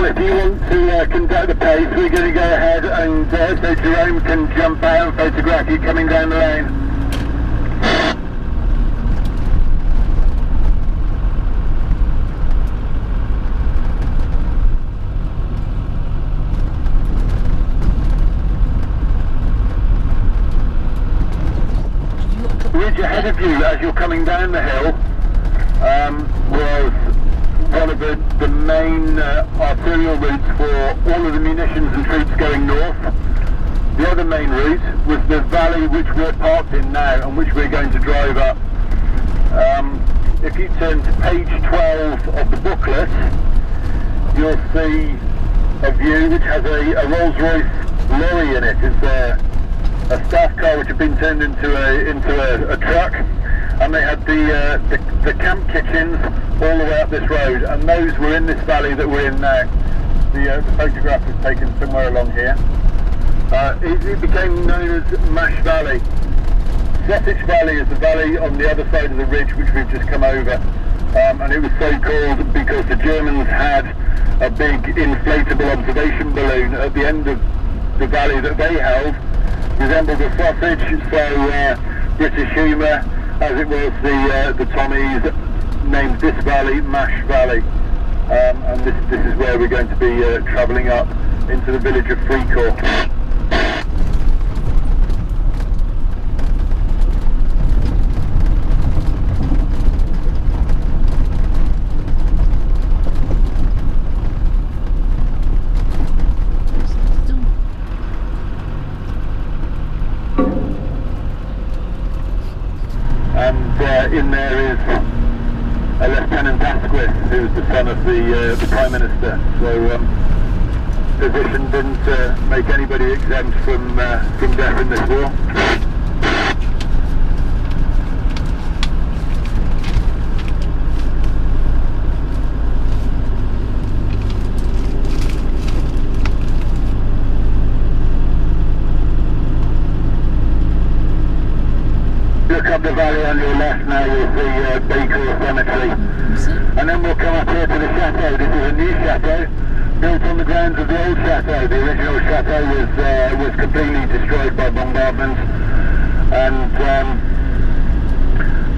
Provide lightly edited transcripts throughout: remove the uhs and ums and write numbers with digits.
Well, if you want to conduct the pace, we're going to go ahead and so Jerome can jump out and photograph you coming down the lane. The ridge ahead of you as you're coming down the hill was one of the main arterial routes for all of the munitions and troops going north. The other main route was the valley which we're parked in now and which we're going to drive up. If you turn to page 12 of the booklet, you'll see a view which has a Rolls-Royce lorry in it. It's a staff car which had been turned into a truck, and they had the camp kitchens all the way up this road, and those were in this valley that we're in now. The photograph was taken somewhere along here. It became known as Mash Valley. Sept Valley is the valley on the other side of the ridge which we've just come over, and it was so called because the Germans had a big inflatable observation balloon at the end of the valley that they held. Resembled a sausage, so British humour, as it was the Tommies named this valley Mash Valley, and this is where we're going to be travelling up into the village of Fricourt. In there is a Lieutenant Asquith, who's the son of the Prime Minister. So position didn't make anybody exempt from death in this war. Look up the valley on your left now, you'll see Baker Cemetery. And then we'll come up here to the chateau. This is a new chateau, built on the grounds of the old chateau. The original chateau was completely destroyed by bombardment, and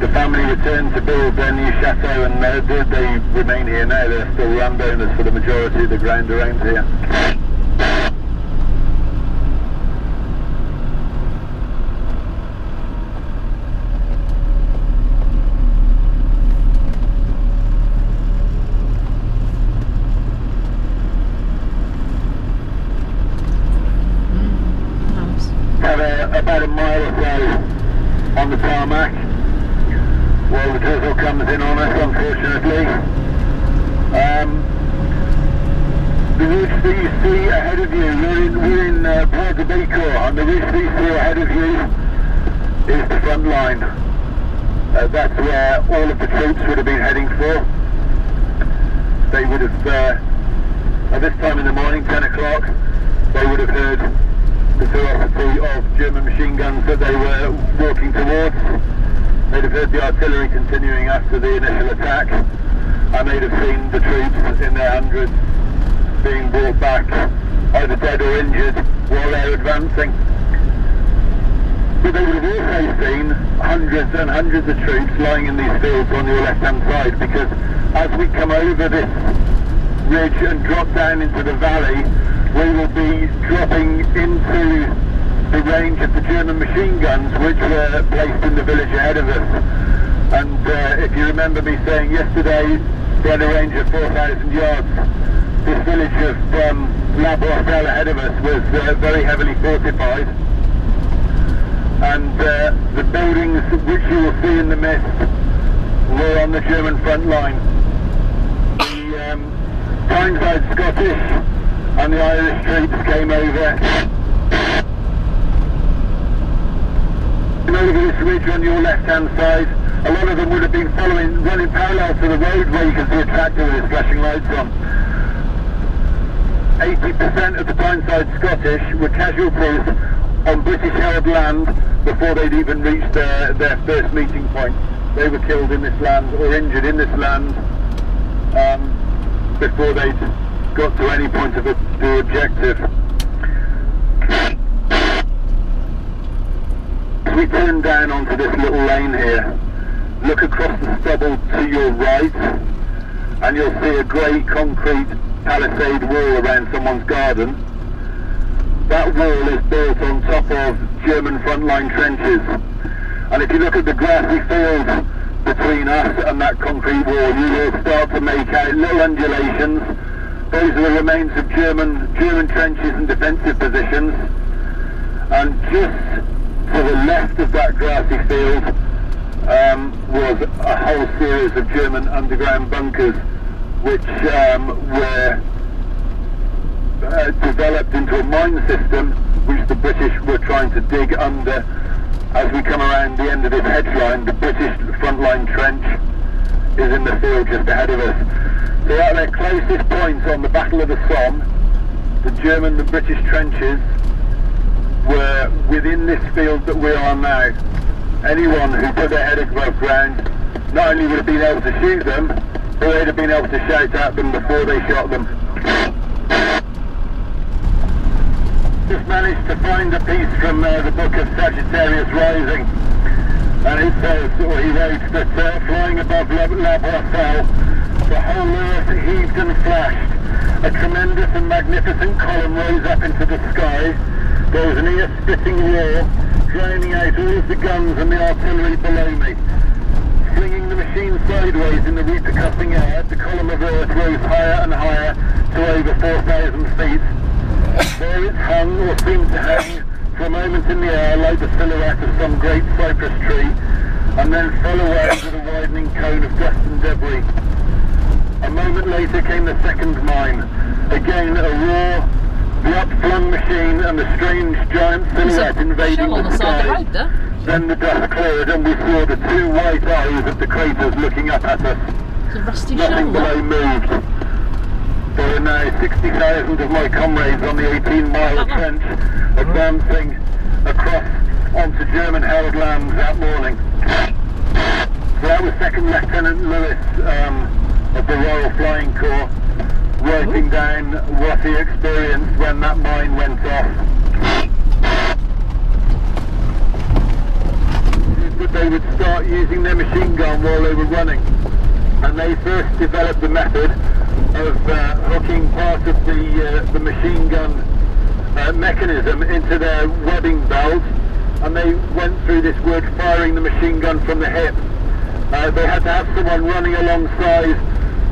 the family returned to build their new chateau, and they remain here now. They're still landowners for the majority of the ground around here. About a mile or so on the tarmac while the drizzle comes in on us, unfortunately. The ridge that you see ahead of you, we're in Bois de Bécourt, and the ridge that you see ahead of you is the front line. That's where all of the troops would have been heading for. They would have, at this time in the morning, 10 o'clock, they would have heard the ferocity of German machine guns that they were walking towards. They'd have heard the artillery continuing after the initial attack, and they'd have seen the troops in their hundreds being brought back, either dead or injured, while they're advancing. But they would have also seen hundreds and hundreds of troops lying in these fields on your left-hand side, because as we come over this ridge and drop down into the valley, we will be dropping into the range of the German machine guns which were placed in the village ahead of us. And if you remember me saying yesterday, they had a range of 4,000 yards. This village of La Boisselle ahead of us was very heavily fortified, and the buildings which you will see in the mist were on the German front line. The Tyneside Scottish and the Irish troops came over. Over this ridge on your left-hand side, a lot of them would have been running parallel to the road where you can see a tractor with its flashing lights on. 80% of the Tyneside Scottish were casualties on British-held land before they'd even reached their first meeting point. They were killed in this land, or injured in this land, before they'd got to any point of the objective. As we turn down onto this little lane here, look across the stubble to your right, and you'll see a grey concrete palisade wall around someone's garden. That wall is built on top of German frontline trenches. And if you look at the grassy field between us and that concrete wall, you will start to make out little undulations. Those are the remains of German trenches and defensive positions. And just to the left of that grassy field was a whole series of German underground bunkers, which were developed into a mine system which the British were trying to dig under. As we come around the end of this hedgeline, the British frontline trench is in the field just ahead of us. So at their closest points on the Battle of the Somme, the German and British trenches were within this field that we are now. Anyone who put their head above ground not only would have been able to shoot them, but they'd have been able to shout at them before they shot them. Just managed to find a piece from the book of Sagittarius Rising, and it says, or he wrote, that flying above La Boisselle, the whole earth heaved and flashed. A tremendous and magnificent column rose up into the sky. There was an ear-splitting roar, drowning out all of the guns and the artillery below me. Flinging the machine sideways in the repercussing air, the column of earth rose higher and higher to over 4,000 feet. There it hung, or seemed to hang, for a moment in the air like the silhouette of some great cypress tree, and then fell away with a widening cone of dust and debris. A moment later came the second mine. Again a roar, the upflung machine and the strange giant silhouette invading the sky. Then the dust cleared and we saw the two white eyes of the craters looking up at us. Nothing below moved. There are now 60,000 of my comrades on the 18-mile trench advancing across onto German-held lands that morning. So that was Second Lieutenant Lewis of the Royal Flying Corps writing down what he experienced when that mine went off. That they would start using their machine gun while they were running, and they first developed the method of hooking part of the machine gun mechanism into their webbing belt, and they went through this work firing the machine gun from the hip. They had to have someone running alongside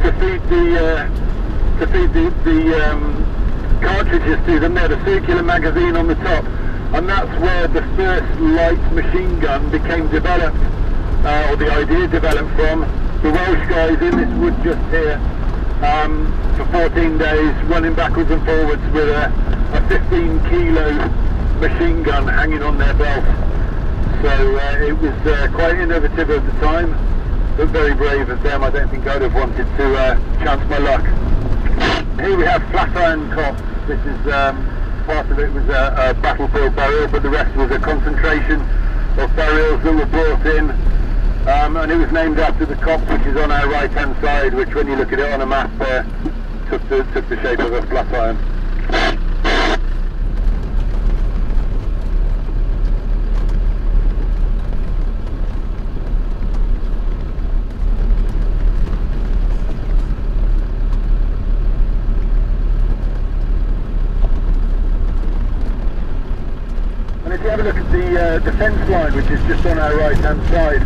to feed the cartridges to them. They had a circular magazine on the top, and that's where the first light machine gun became developed, or the idea developed from. The Welsh guys in this wood just here for 14 days, running backwards and forwards with a 15-kilo machine gun hanging on their belt. So it was quite innovative at the time, but very brave of them. I don't think I'd have wanted to chance my luck. Here we have Flatiron Copse. This is part of it was a battlefield burial, but the rest was a concentration of burials that were brought in. And it was named after the copse which is on our right hand side, which when you look at it on a map took the shape of a flatiron. And if you have a look at the defence line, which is just on our right hand side,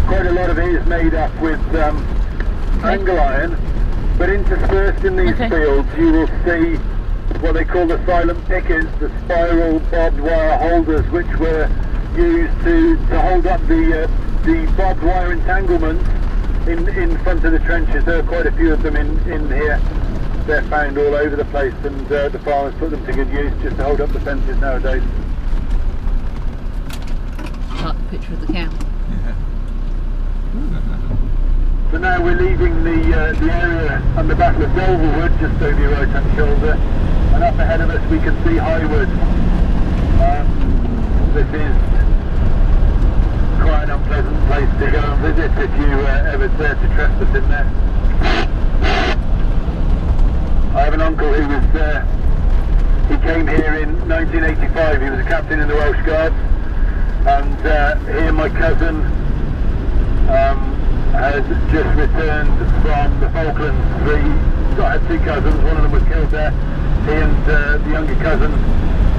quite a lot of it is made up with angle iron, but interspersed in these fields you will see what they call the silent pickets, the spiral barbed wire holders, which were used to hold up the barbed wire entanglements in front of the trenches. There are quite a few of them in here. They're found all over the place, and the farmers put them to good use just to hold up the fences nowadays. I like the picture of the cow. So now we're leaving the area and the Battle of Delverwood just over your right hand shoulder, and up ahead of us we can see Highwood. This is quite an unpleasant place to go and visit if you ever dare to trespass in there. I have an uncle who was he came here in 1985. He was a captain in the Welsh Guards, and he and my cousin had just returned from the Falklands. I had two cousins. One of them was killed there. He and the younger cousin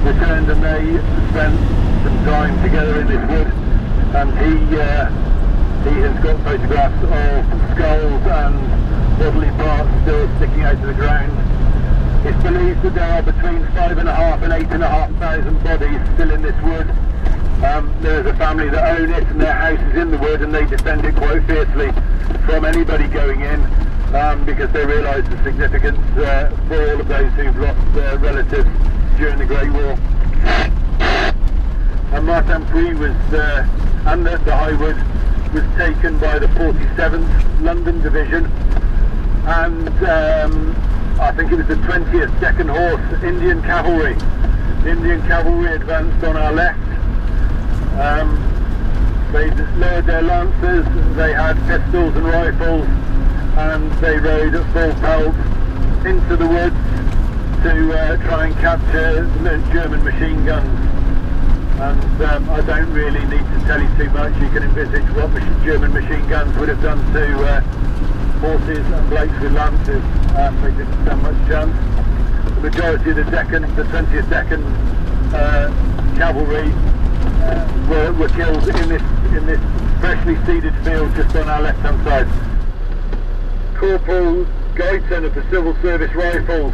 returned, and they spent some time together in this wood. And he has got photographs of skulls and bodily parts still sticking out of the ground. It's believed that there are between 5,500 and 8,500 bodies still in this wood. There is a family that own it, and their house is in the wood, and they defend it quite fiercely from anybody going in, because they realise the significance for all of those who've lost their relatives during the Great War. And Martinpuy was, and the High Wood was taken by the 47th London Division, and I think it was the 20th 2nd Horse Indian Cavalry. The Indian Cavalry advanced on our left. They lowered their lancers, they had pistols and rifles, and they rode at full pelt into the woods to try and capture the German machine guns. And I don't really need to tell you too much. You can envisage what German machine guns would have done to horses and blokes with lances. They didn't stand much chance. The majority of the 20th Deccan cavalry were killed in this freshly seeded field just on our left-hand side. Corporal Guyton of the Civil Service Rifles,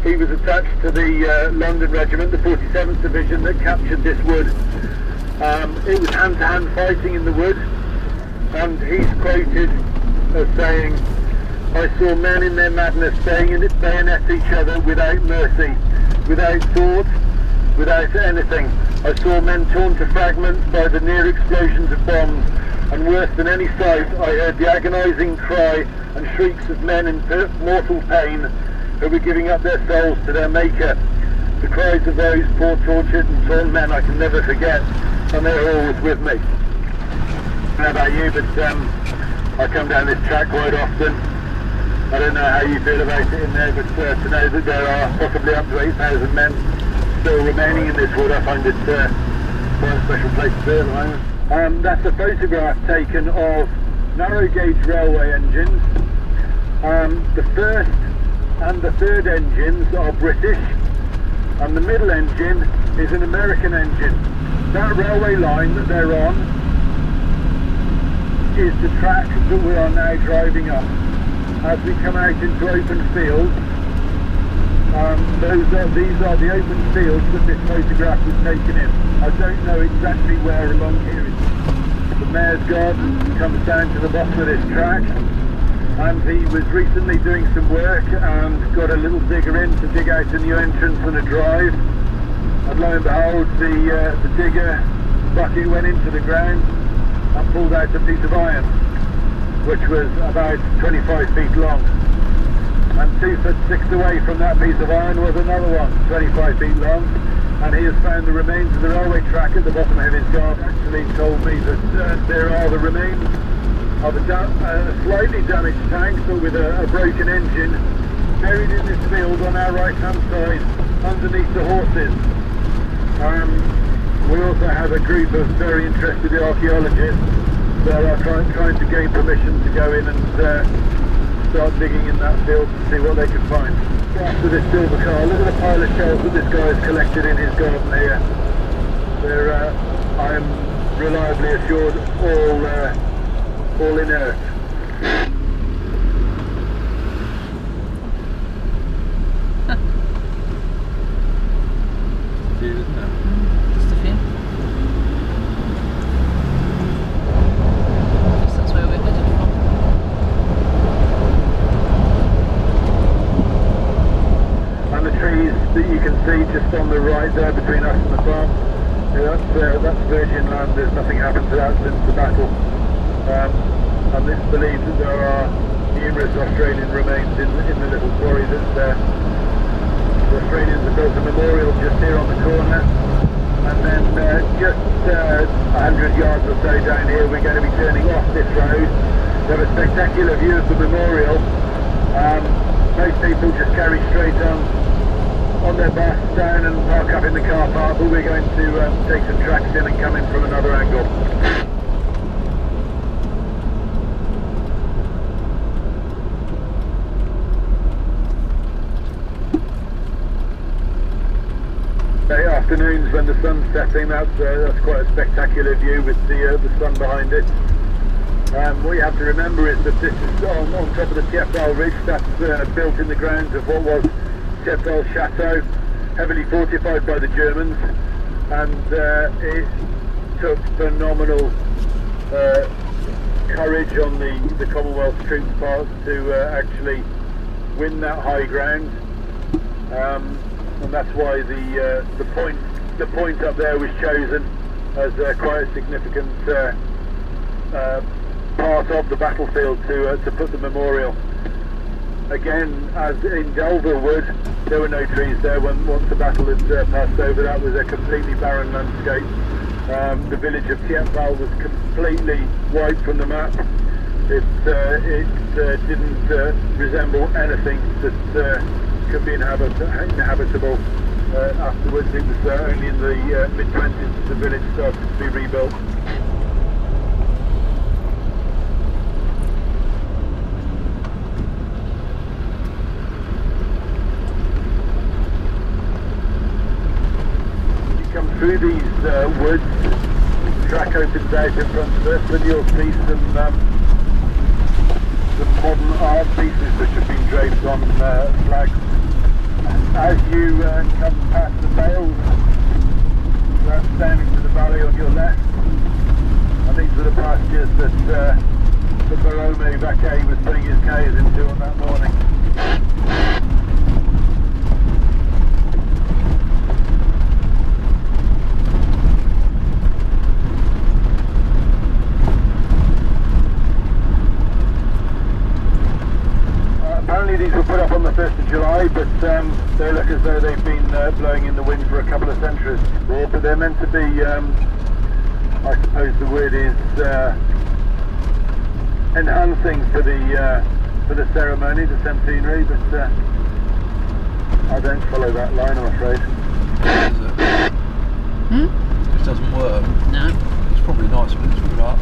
he was attached to the London Regiment, the 47th Division, that captured this wood. It was hand-to-hand fighting in the wood, and he's quoted as saying, "I saw men in their madness bayonet each other without mercy, without thought, without anything. I saw men torn to fragments by the near explosions of bombs, and worse than any sight, I heard the agonising cry and shrieks of men in mortal pain who were giving up their souls to their Maker. The cries of those poor tortured and torn men I can never forget, and they're always with me." I don't know about you, but I come down this track quite often. I don't know how you feel about it in there, but to know that there are possibly up to 8,000 men still remaining in this wood, I find it quite a special place to be at the moment. That's a photograph taken of narrow gauge railway engines. The first and the third engines are British, and the middle engine is an American engine. That railway line that they're on is the track that we are now driving up. As we come out into open fields, these are the open fields that this photograph was taken in. I don't know exactly where along here it is. The Mayor's Garden comes down to the bottom of this track, and he was recently doing some work and got a little digger in to dig out a new entrance and a drive, and lo and behold, the digger bucket went into the ground and pulled out a piece of iron, which was about 25 feet long. And 2 foot 6 away from that piece of iron was another one, 25 feet long, and he has found the remains of the railway track at the bottom of his garden. Actually told me that there are the remains of a slightly damaged tank, but with a broken engine, buried in this field on our right hand side, underneath the horses. We also have a group of very interested archaeologists that are trying to gain permission to go in and start digging in that field to see what they can find. After this silver car, look at the pile of shells that this guy has collected in his garden here. They're, I am reliably assured, all inert. Just a few. That's where we're headed from. And the trees that you can see just on the right there between us and the farm, that's virgin land. There's nothing happened to that since the battle. And it's believed that there are numerous Australian remains in the little quarry that's there. The Australians have built a memorial just here on the corner, and then just 100 yards or so down here we're going to be turning off this road. We have a spectacular view of the memorial, Most people just carry straight on their bus down and park up in the car park, but we're going to take some tracks in and come in from another angle. Afternoons when the sun's setting, that's quite a spectacular view with the sun behind it. What you have to remember is that this is on top of the Sept Ridge. That's built in the grounds of what was Sept Chateau, heavily fortified by the Germans, and it took phenomenal courage on the Commonwealth troops' part to actually win that high ground. And that's why the point up there was chosen as quite a significant part of the battlefield to put the memorial. Again, as in Delville Wood, there were no trees there once the battle had passed over. That was a completely barren landscape. The village of Sept was completely wiped from the map. It didn't resemble anything that could be inhabitable afterwards. It was only in the mid-20s that the village started to be rebuilt. You come through these woods, the track opens out in front of us, and you'll see some modern art pieces which have been draped on flags. As you come past the bales, that's down into the valley on your left, and these are the pastures that the Barome Vaquet was putting his cows into on that morning. Apparently these were put up on the 1st of July, but they look as though they've been blowing in the wind for a couple of centuries. But they're meant to be, I suppose the word is, enhancing for the ceremony, the centenary, but I don't follow that line, I'm afraid. It just doesn't work. No. It's probably nice when it's put up.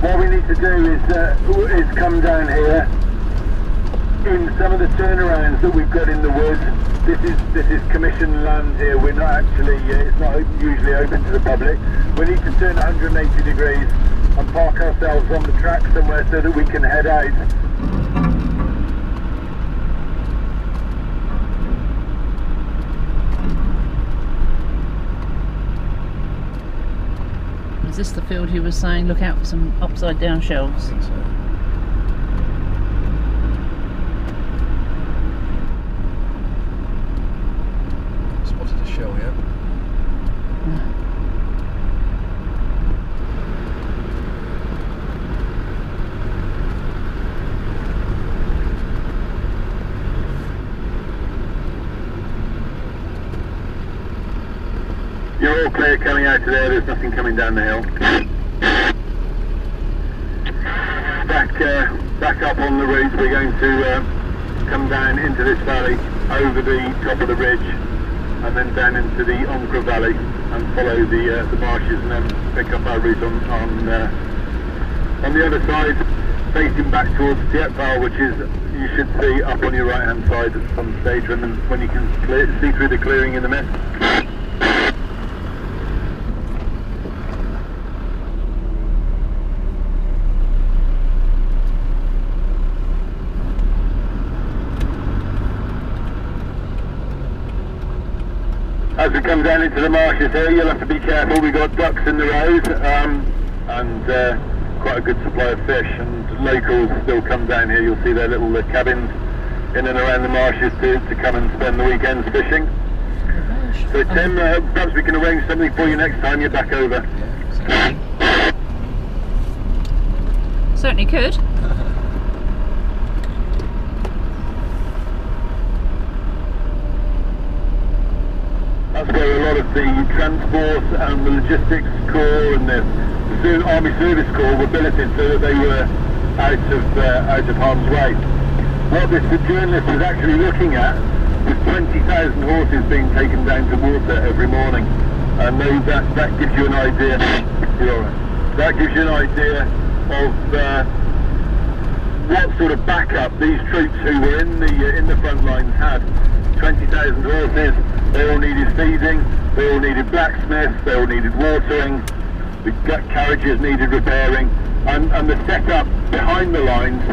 What we need to do is come down here in some of the turnarounds that we've got in the woods. This is commissioned land here. We're not actually, it's not usually open to the public. We need to turn 180 degrees and park ourselves on the track somewhere so that we can head out. Is this the field he was saying, look out for some upside down shells? I think so. Spotted a shell, yeah? You're all clear coming out of there, there's nothing coming down the hill. Back up on the route, we're going to come down into this valley, over the top of the ridge, and then down into the Ancre Valley, and follow the marshes, and then pick up our route on the other side, facing back towards Sept, which is, you should see up on your right hand side at some stage when you can see through the clearing in the mist. As we come down into the marshes here, you'll have to be careful. We've got ducks in the road and quite a good supply of fish, and locals still come down here. You'll see their little cabins in and around the marshes to come and spend the weekends fishing. So Tim, perhaps we can arrange something for you next time you're back over. Yeah, Certainly could. That's where a lot of the transport and the logistics corps and the Army Service Corps were billeted so that they were out of harm's way. What this journalist was actually looking at was 20,000 horses being taken down to water every morning, and that gives you an idea. That gives you an idea of what sort of backup these troops who were in the front lines had. 20,000 horses. They all needed feeding. They all needed blacksmiths. They all needed watering. The carriages needed repairing, and the setup behind the lines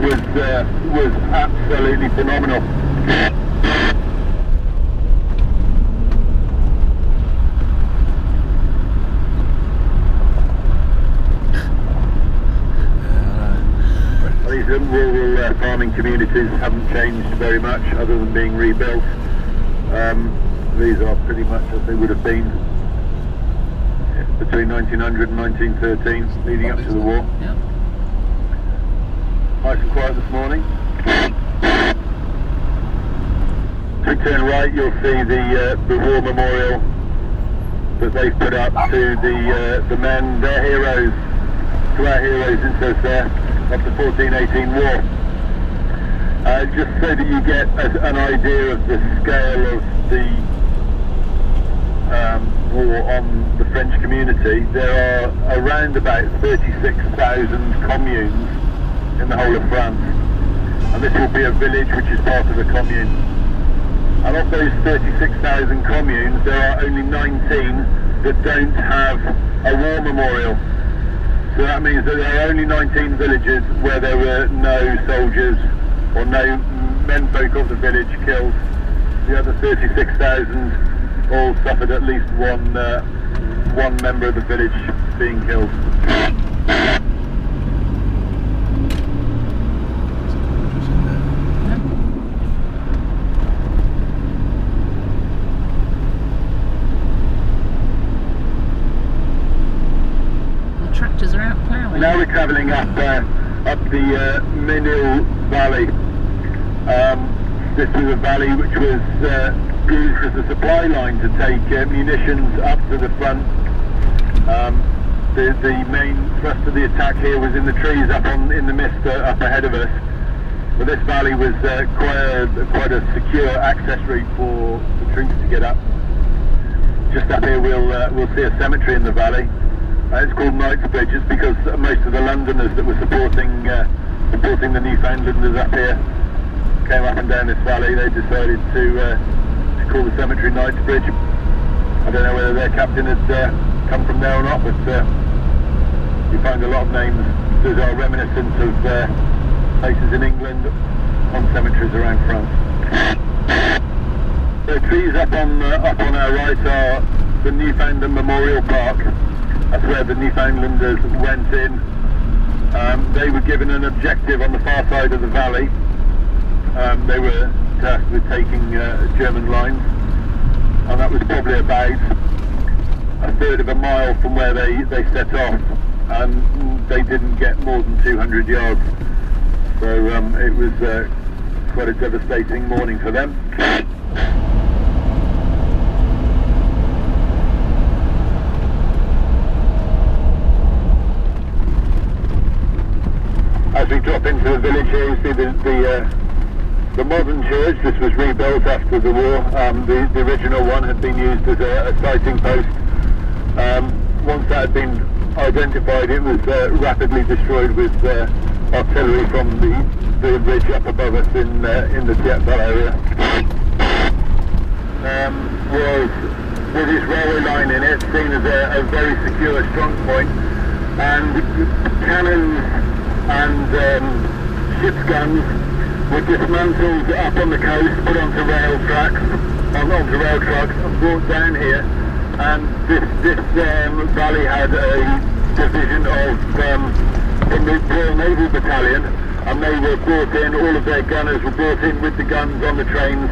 was absolutely phenomenal. These rural farming communities haven't changed very much, other than being rebuilt. These are pretty much as they would have been between 1900 and 1913, leading up to the war. Yep. Nice and quiet this morning. If we turn right, you'll see the war memorial that they've put up to the men, their heroes, to our heroes in Sept of the 1418 war. Just so that you get an idea of the scale of the war on the French community, there are around about 36,000 communes in the whole of France, and this will be a village which is part of a commune. And of those 36,000 communes, there are only 19 that don't have a war memorial. So that means that there are only 19 villages where there were no soldiers or no menfolk of the village killed. The other 36,000 all suffered at least one member of the village being killed. The tractors are out ploughing. Now we're travelling up the Menil Valley. This was a valley which was used as a supply line to take munitions up to the front. The main thrust of the attack here was in the trees in the mist up ahead of us. But this valley was quite a secure access route for the troops to get up. Just up here we'll see a cemetery in the valley. It's called Knightsbridge just because most of the Londoners that were supporting the Newfoundlanders up here came up and down this valley. They decided to call the cemetery Knightsbridge. I don't know whether their captain had come from there or not, but you find a lot of names that are reminiscent of places in England on cemeteries around France. The trees up on our right are the Newfoundland Memorial Park. That's where the Newfoundlanders went in. They were given an objective on the far side of the valley. They were tasked with taking German lines, and that was probably about a third of a mile from where they set off, and they didn't get more than 200 yards. So it was quite a devastating morning for them. As we drop into the village here, you see the modern church. This was rebuilt after the war. The original one had been used as a sighting post. Once that had been identified, it was rapidly destroyed with artillery from the ridge up above us in the Sept area. Was with its railway line in it, seen as a very secure strong point, and cannons and ship's guns were dismantled up on the coast, put onto rail trucks, and brought down here. And this valley had a division from the Royal Naval Battalion, and they were brought in. All of their gunners were brought in with the guns on the trains.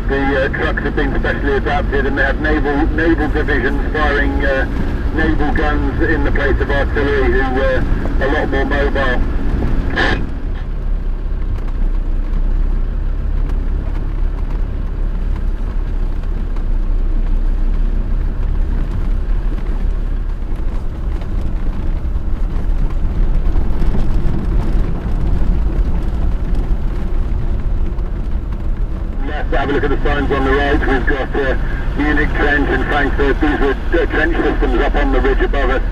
The trucks had been specially adapted, and they had naval divisions firing naval guns in the place of artillery, who were a lot more mobile. have a look at the signs on the right. We've got Munich Trench and Frankfurt. These were trench systems up on the ridge above us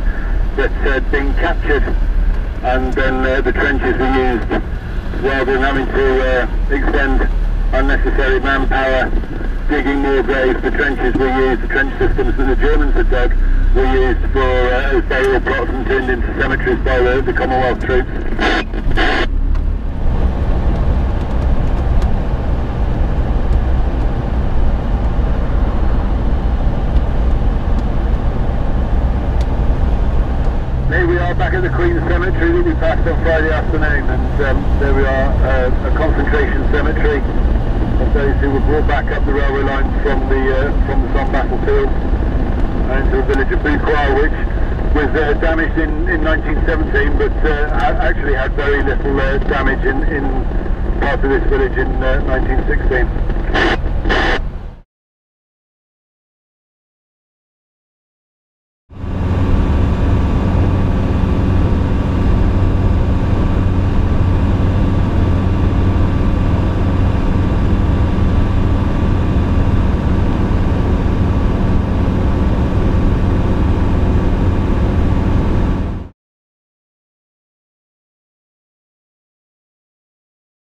that had been captured, and then the trenches were used rather than having to expend unnecessary manpower digging more graves. The trenches were used, the trench systems that the Germans had dug were used for as burial plots and turned into cemeteries by the Commonwealth troops. Here we are back at the Queen's Cemetery that we passed on Friday afternoon, and there we are, a concentration cemetery of those who were brought back up the railway lines from the Somme battlefield into the village of Bucois, which was damaged in 1917, but actually had very little damage in part of this village in 1916.